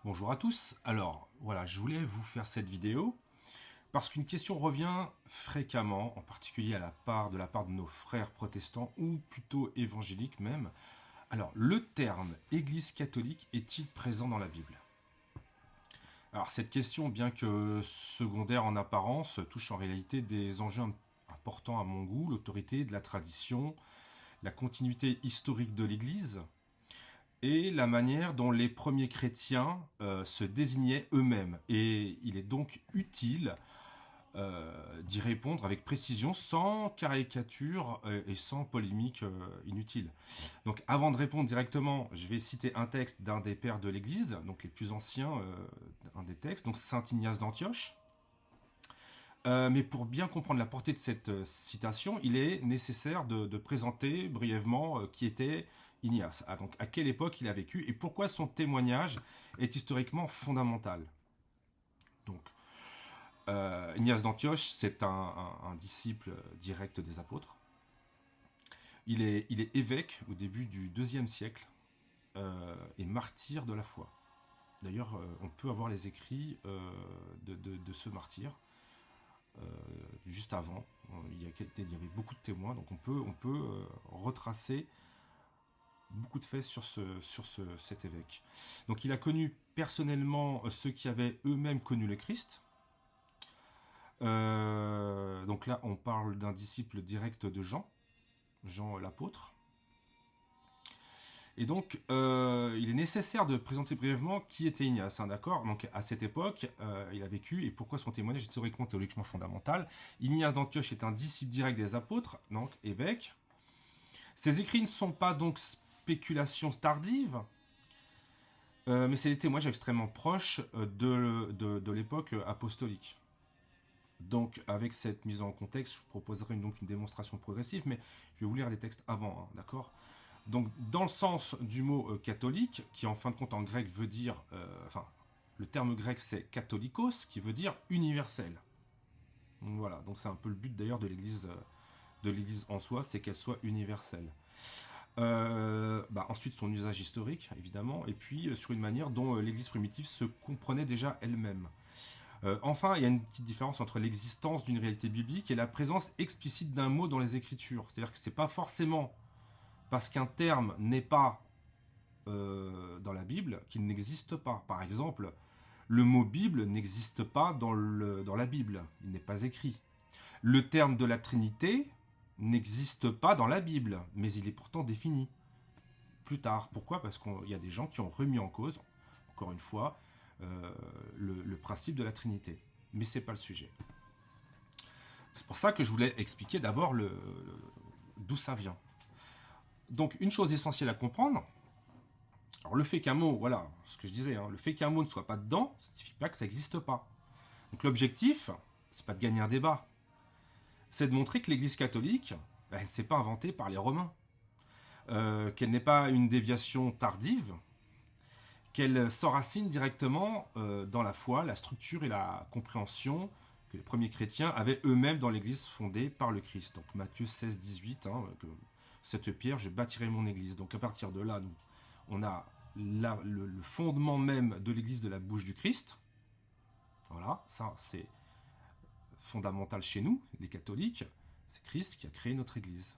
Bonjour à tous. Alors voilà, je voulais vous faire cette vidéo parce qu'une question revient fréquemment, en particulier de la part de nos frères protestants ou plutôt évangéliques même. Alors, le terme Église catholique est-il présent dans la Bible? Alors cette question, bien que secondaire en apparence, touche en réalité des enjeux importants à mon goût: l'autorité de la tradition, la continuité historique de l'Église, et la manière dont les premiers chrétiens se désignaient eux-mêmes. Et il est donc utile d'y répondre avec précision, sans caricature et sans polémique inutile. Donc avant de répondre directement, je vais citer un texte d'un des pères de l'Église, donc les plus anciens, un des textes, donc Saint Ignace d'Antioche. Mais pour bien comprendre la portée de cette citation, il est nécessaire de présenter brièvement qui était Ignace, donc à quelle époque il a vécu et pourquoi son témoignage est historiquement fondamental. Donc, Ignace d'Antioche, c'est un disciple direct des apôtres. Il est évêque au début du IIe siècle et martyr de la foi. D'ailleurs, on peut avoir les écrits de ce martyr. Juste avant, il y avait beaucoup de témoins, donc on peut retracer beaucoup de faits sur cet évêque. Donc il a connu personnellement ceux qui avaient eux-mêmes connu le Christ. Donc là, on parle d'un disciple direct de Jean l'apôtre. Et donc, il est nécessaire de présenter brièvement qui était Ignace, hein, d'accord? Donc, à cette époque, il a vécu et pourquoi son témoignage est historiquement, théologiquement fondamental. Ignace d'Antioche est un disciple direct des apôtres, donc évêque. Ses écrits ne sont pas donc spéculations tardives, mais c'est des témoignages extrêmement proches de l'époque apostolique. Donc, avec cette mise en contexte, je vous proposerai donc une démonstration progressive, mais je vais vous lire les textes avant, hein, d'accord? Donc, dans le sens du mot catholique, qui en fin de compte en grec veut dire, le terme grec c'est katholikos, qui veut dire universel. Donc, voilà, donc c'est un peu le but d'ailleurs de l'Église en soi, c'est qu'elle soit universelle. Ensuite, son usage historique, évidemment, et puis sur une manière dont l'Église primitive se comprenait déjà elle-même. Enfin, il y a une petite différence entre l'existence d'une réalité biblique et la présence explicite d'un mot dans les Écritures. C'est-à-dire que c'est pas forcément parce qu'un terme n'est pas dans la Bible qu'il n'existe pas. Par exemple, le mot Bible n'existe pas dans la Bible. Il n'est pas écrit. Le terme de la Trinité n'existe pas dans la Bible, mais il est pourtant défini plus tard. Pourquoi? Parce qu'il y a des gens qui ont remis en cause, encore une fois, le principe de la Trinité. Mais c'est pas le sujet. C'est pour ça que je voulais expliquer d'abord d'où ça vient. Donc, une chose essentielle à comprendre, alors le fait qu'un mot, voilà, ce que je disais, hein, le fait qu'un mot ne soit pas dedans, ça ne signifie pas que ça n'existe pas. Donc l'objectif, c'est pas de gagner un débat, c'est de montrer que l'Église catholique, elle ne s'est pas inventée par les Romains, qu'elle n'est pas une déviation tardive, qu'elle s'enracine directement dans la foi, la structure et la compréhension que les premiers chrétiens avaient eux-mêmes dans l'Église fondée par le Christ. Donc Matthieu 16, 18, hein, que cette pierre, je bâtirai mon Église. Donc à partir de là, on a le fondement même de l'Église de la bouche du Christ. Voilà, ça c'est fondamental chez nous, les catholiques. C'est Christ qui a créé notre Église.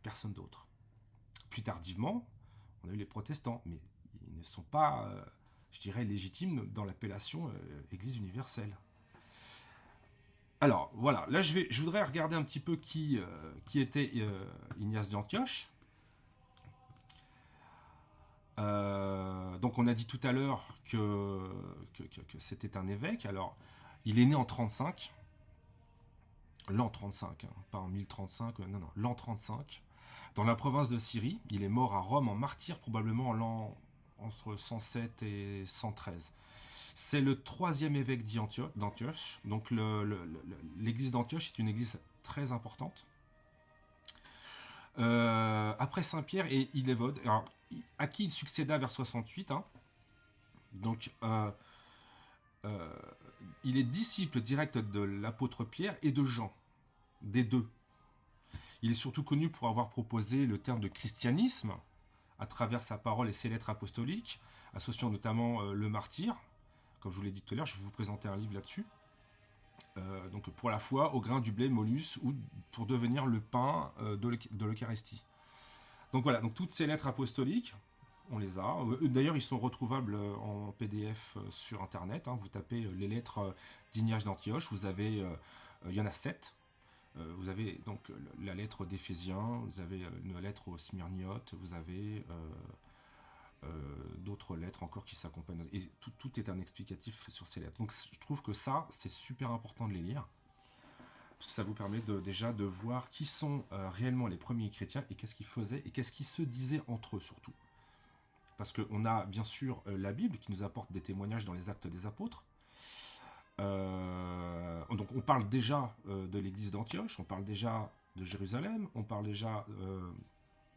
Personne d'autre. Plus tardivement, on a eu les protestants, mais ils ne sont pas, je dirais, légitimes dans l'appellation Église universelle. Alors, voilà, là je voudrais regarder un petit peu qui était Ignace d'Antioche. Donc on a dit tout à l'heure que c'était un évêque. Alors, il est né en 35, l'an 35, hein, pas en 1035, non, l'an 35, dans la province de Syrie. Il est mort à Rome en martyr, probablement en l'an entre 107 et 113. C'est le troisième évêque d'Antioche. Donc l'église d'Antioche est une église très importante. Après Saint-Pierre et Ilévode, alors, à qui il succéda vers 68. Hein. Donc il est disciple direct de l'apôtre Pierre et de Jean, des deux. Il est surtout connu pour avoir proposé le terme de christianisme à travers sa parole et ses lettres apostoliques, associant notamment le martyr. Comme je vous l'ai dit tout à l'heure, je vais vous présenter un livre là-dessus. Donc pour la foi, au grain du blé molus, ou pour devenir le pain de l'Eucharistie. Donc voilà, donc toutes ces lettres apostoliques, on les a. D'ailleurs, ils sont retrouvables en PDF sur Internet. Hein. Vous tapez les lettres d'Ignatius d'Antioche, vous avez, il y en a 7. Vous avez donc la lettre d'Éphésiens, vous avez une lettre aux Smyrniotes, vous avez d'autres lettres encore qui s'accompagnent. Et tout est un explicatif sur ces lettres. Donc je trouve que ça, c'est super important de les lire. Parce que ça vous permet déjà de voir qui sont réellement les premiers chrétiens et qu'est-ce qu'ils faisaient et qu'est-ce qu'ils se disaient entre eux surtout. Parce qu'on a bien sûr la Bible qui nous apporte des témoignages dans les Actes des Apôtres. Donc on parle déjà de l'église d'Antioche, on parle déjà de Jérusalem, on parle déjà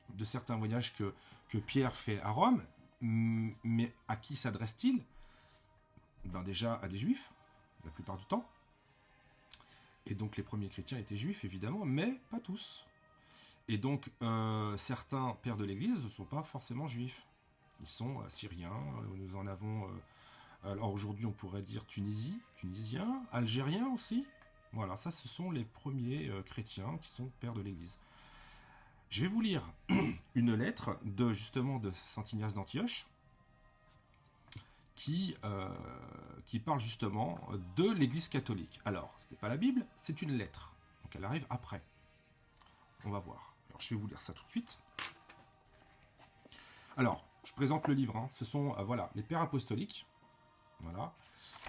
de certains voyages que Pierre fait à Rome, mais à qui s'adresse-t-il? Ben déjà à des juifs, la plupart du temps. Et donc les premiers chrétiens étaient juifs évidemment, mais pas tous. Et donc certains pères de l'église ne sont pas forcément juifs. Ils sont syriens, nous en avons... alors aujourd'hui on pourrait dire tunisiens, algériens aussi. Voilà, ça ce sont les premiers chrétiens qui sont pères de l'église. Je vais vous lire une lettre justement de saint Ignace d'Antioche qui parle justement de l'église catholique. Alors, ce n'est pas la Bible, c'est une lettre. Donc elle arrive après. On va voir. Alors je vais vous lire ça tout de suite. Alors, je présente le livre. Hein. Ce sont voilà, les pères apostoliques. Voilà.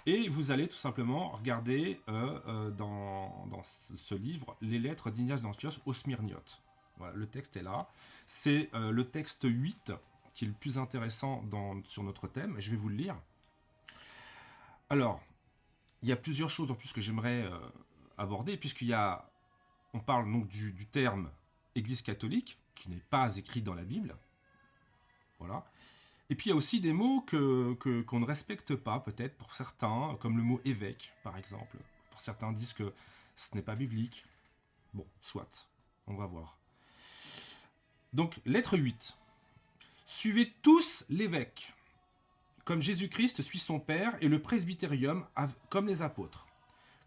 Et vous allez tout simplement regarder dans ce livre les lettres d'Ignace d'Antioche aux Smyrniotes. Voilà, le texte est là. C'est le texte 8 qui est le plus intéressant sur notre thème. Je vais vous le lire. Alors, il y a plusieurs choses en plus que j'aimerais aborder, on parle donc du terme Église catholique, qui n'est pas écrit dans la Bible. Voilà. Et puis il y a aussi des mots qu'on ne respecte pas, peut-être pour certains, comme le mot évêque, par exemple. Pour certains disent que ce n'est pas biblique. Bon, soit. On va voir. Donc, lettre 8. Suivez tous l'évêque, comme Jésus-Christ suit son Père, et le presbytérium comme les apôtres.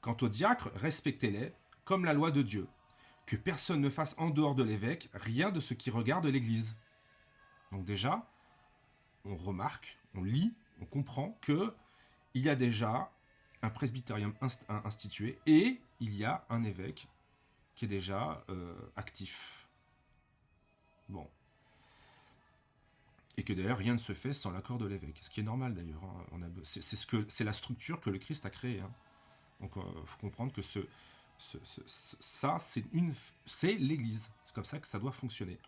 Quant aux diacres, respectez-les, comme la loi de Dieu. Que personne ne fasse en dehors de l'évêque rien de ce qui regarde l'Église. Donc déjà, on remarque, on lit, on comprend que il y a déjà un presbytérium institué et il y a un évêque qui est déjà actif. Bon. Et que d'ailleurs rien ne se fait sans l'accord de l'évêque, ce qui est normal d'ailleurs. Hein. C'est la structure que le Christ a créée. Hein. Donc il faut comprendre que ça c'est l'Église. C'est comme ça que ça doit fonctionner.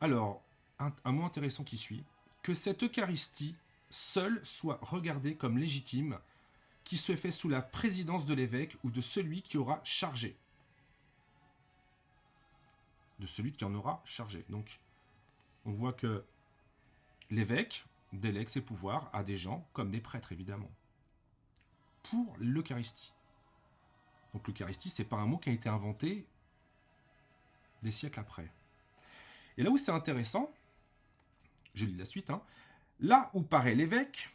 Alors un mot intéressant qui suit. Que cette Eucharistie seule soit regardée comme légitime, qui se fait sous la présidence de l'évêque ou de celui qui aura chargé. De celui qui en aura chargé. Donc, on voit que l'évêque délègue ses pouvoirs à des gens, comme des prêtres évidemment, pour l'Eucharistie. Donc l'Eucharistie, c'est pas un mot qui a été inventé des siècles après. Et là où c'est intéressant, je lis la suite, hein. Là où paraît l'évêque,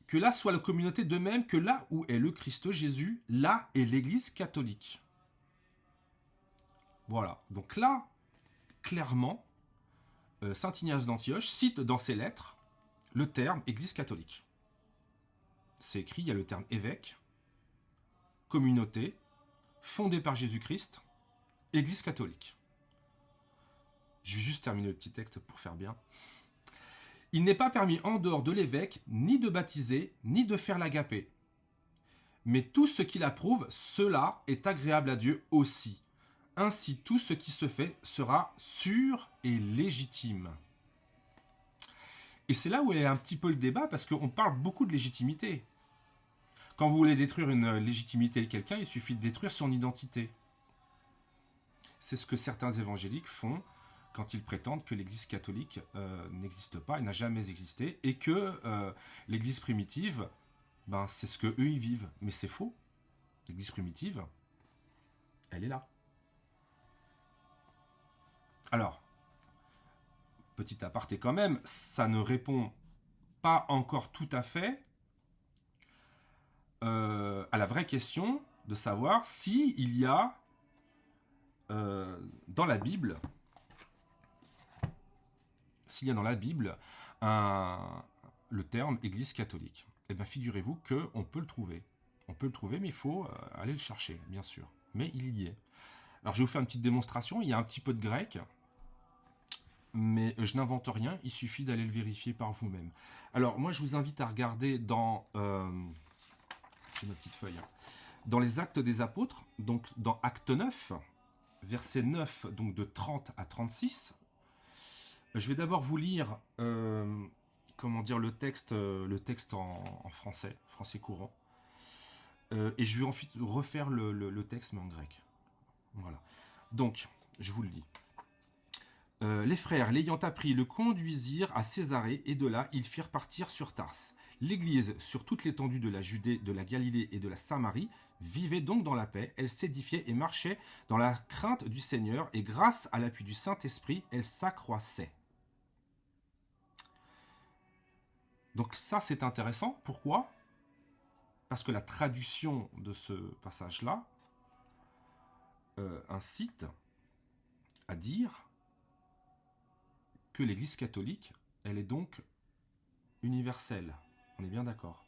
que là soit la communauté de même que là où est le Christ Jésus, là est l'Église catholique. Voilà, donc là, clairement, saint Ignace d'Antioche cite dans ses lettres le terme Église catholique. C'est écrit, il y a le terme évêque, communauté, fondée par Jésus-Christ, Église catholique. Je vais juste terminer le petit texte pour faire bien. Il n'est pas permis en dehors de l'évêque ni de baptiser, ni de faire l'agapé. Mais tout ce qu'il approuve, cela est agréable à Dieu aussi. Ainsi, tout ce qui se fait sera sûr et légitime. Et c'est là où il y a un petit peu le débat, parce qu'on parle beaucoup de légitimité. Quand vous voulez détruire une légitimité de quelqu'un, il suffit de détruire son identité. C'est ce que certains évangéliques font quand ils prétendent que l'Église catholique n'existe pas et n'a jamais existé, et que l'Église primitive, ben, c'est ce qu'eux y vivent. Mais c'est faux. L'Église primitive, elle est là. Alors, petit aparté quand même, ça ne répond pas encore tout à fait à la vraie question de savoir si il y a dans la Bible, le terme Église catholique. Eh bien, figurez-vous qu'on peut le trouver. On peut le trouver, mais il faut aller le chercher, bien sûr. Mais il y est. Alors, je vais vous faire une petite démonstration. Il y a un petit peu de grec, mais je n'invente rien. Il suffit d'aller le vérifier par vous-même. Alors, moi, je vous invite à regarder dans... j'ai ma petite feuille. Dans les Actes des Apôtres, donc dans Acte 9, verset 9, donc de 30 à 36. Je vais d'abord vous lire comment dire, le texte en français courant. Et je vais ensuite refaire le texte, mais en grec. Voilà. Donc, je vous le lis. Les frères, l'ayant appris, le conduisirent à Césarée, et de là, ils firent partir sur Tarse. L'Église, sur toute l'étendue de la Judée, de la Galilée et de la Samarie, vivait donc dans la paix, elle s'édifiait et marchait dans la crainte du Seigneur, et grâce à l'appui du Saint-Esprit, elle s'accroissait. Donc ça, c'est intéressant. Pourquoi ? Parce que la traduction de ce passage-là incite à dire que l'Église catholique, elle est donc universelle. On est bien d'accord.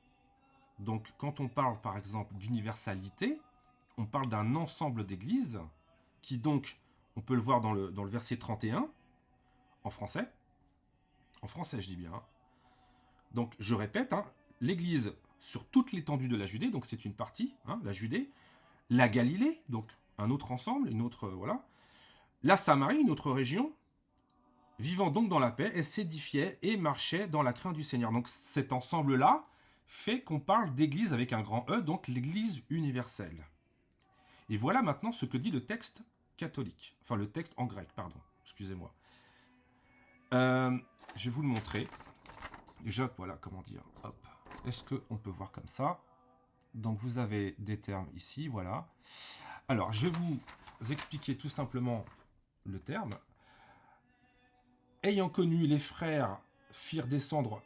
Donc, quand on parle, par exemple, d'universalité, on parle d'un ensemble d'églises qui, donc, on peut le voir dans le verset 31, en français. En français, je dis bien. Donc, je répète, l'Église sur toute l'étendue de la Judée, donc c'est une partie, la Judée, la Galilée, donc un autre ensemble, une autre, voilà, la Samarie, une autre région, vivant donc dans la paix, elle s'édifiait et marchait dans la crainte du Seigneur. Donc cet ensemble-là fait qu'on parle d'église avec un grand E, donc l'église universelle. Et voilà maintenant ce que dit le texte catholique. Enfin, le texte en grec, pardon. Excusez-moi. Je vais vous le montrer. Déjà, voilà, comment dire. Hop. Est-ce qu'on peut voir comme ça? Donc, vous avez des termes ici, voilà. Alors, je vais vous expliquer tout simplement le terme. Ayant connu, les frères firent descendre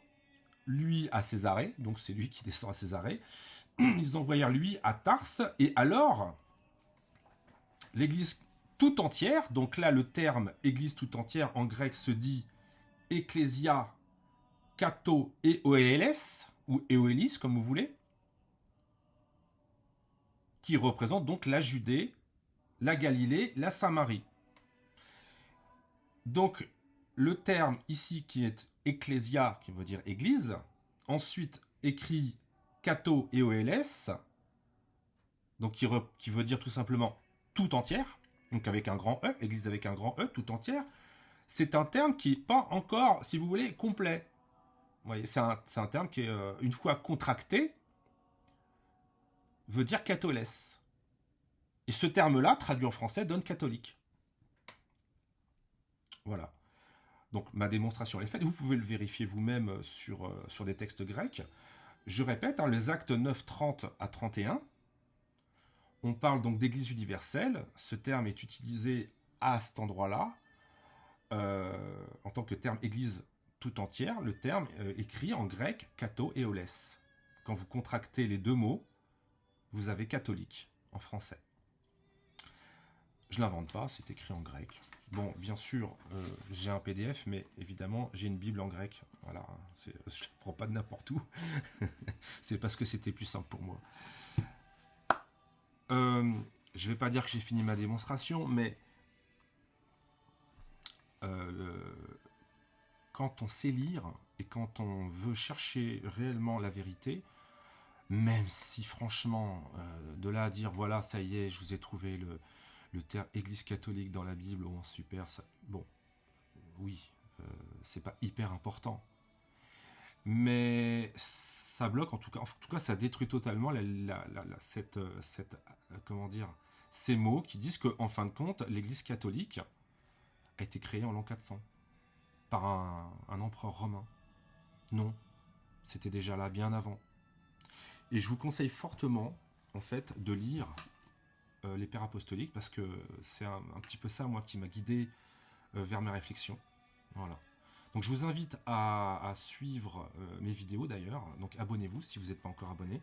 lui à Césarée, donc c'est lui qui descend à Césarée. Ils envoyèrent lui à Tarse, et alors, l'église tout entière, donc là le terme église tout entière en grec se dit ecclesia kato eoeles, ou eoelis comme vous voulez, qui représente donc la Judée, la Galilée, la Samarie. Donc le terme ici qui est ecclesia, qui veut dire église, ensuite écrit kato eoeles, donc qui veut dire tout simplement tout entière, donc avec un grand E, église avec un grand E, tout entière, c'est un terme qui n'est pas encore, si vous voulez, complet. Vous voyez, c'est un terme qui, une fois contracté, veut dire catholès. Et ce terme-là, traduit en français, donne catholique. Voilà. Donc ma démonstration est faite. Vous pouvez le vérifier vous-même sur des textes grecs. Je répète, les actes 9, 30 à 31, on parle donc d'église universelle. Ce terme est utilisé à cet endroit-là en tant que terme église tout entière. Le terme écrit en grec kato et oles. Quand vous contractez les deux mots, vous avez catholique en français. Je ne l'invente pas, c'est écrit en grec. Bon, bien sûr, j'ai un PDF, mais évidemment, j'ai une Bible en grec. Voilà, je ne prends pas de n'importe où. C'est parce que c'était plus simple pour moi. Je ne vais pas dire que j'ai fini ma démonstration, mais quand on sait lire et quand on veut chercher réellement la vérité, même si franchement, de là à dire, voilà, ça y est, je vous ai trouvé le terme Église catholique dans la Bible, oh, super, ça, bon, oui, c'est pas hyper important. Mais ça bloque, en tout cas, ça détruit totalement comment dire, ces mots qui disent qu'en fin de compte, l'Église catholique a été créée en l'an 400 par un empereur romain. Non, c'était déjà là bien avant. Et je vous conseille fortement, en fait, de lire les Pères apostoliques, parce que c'est un petit peu ça, moi, qui m'a guidé vers mes réflexions. Voilà. Donc je vous invite à suivre mes vidéos d'ailleurs, donc abonnez-vous si vous n'êtes pas encore abonné.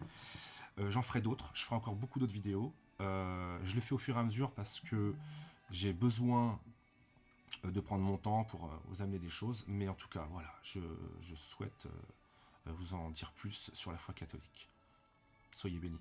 J'en ferai d'autres, je ferai encore beaucoup d'autres vidéos. Je le fais au fur et à mesure parce que j'ai besoin de prendre mon temps pour vous amener des choses, mais en tout cas, voilà, je souhaite vous en dire plus sur la foi catholique. Soyez bénis.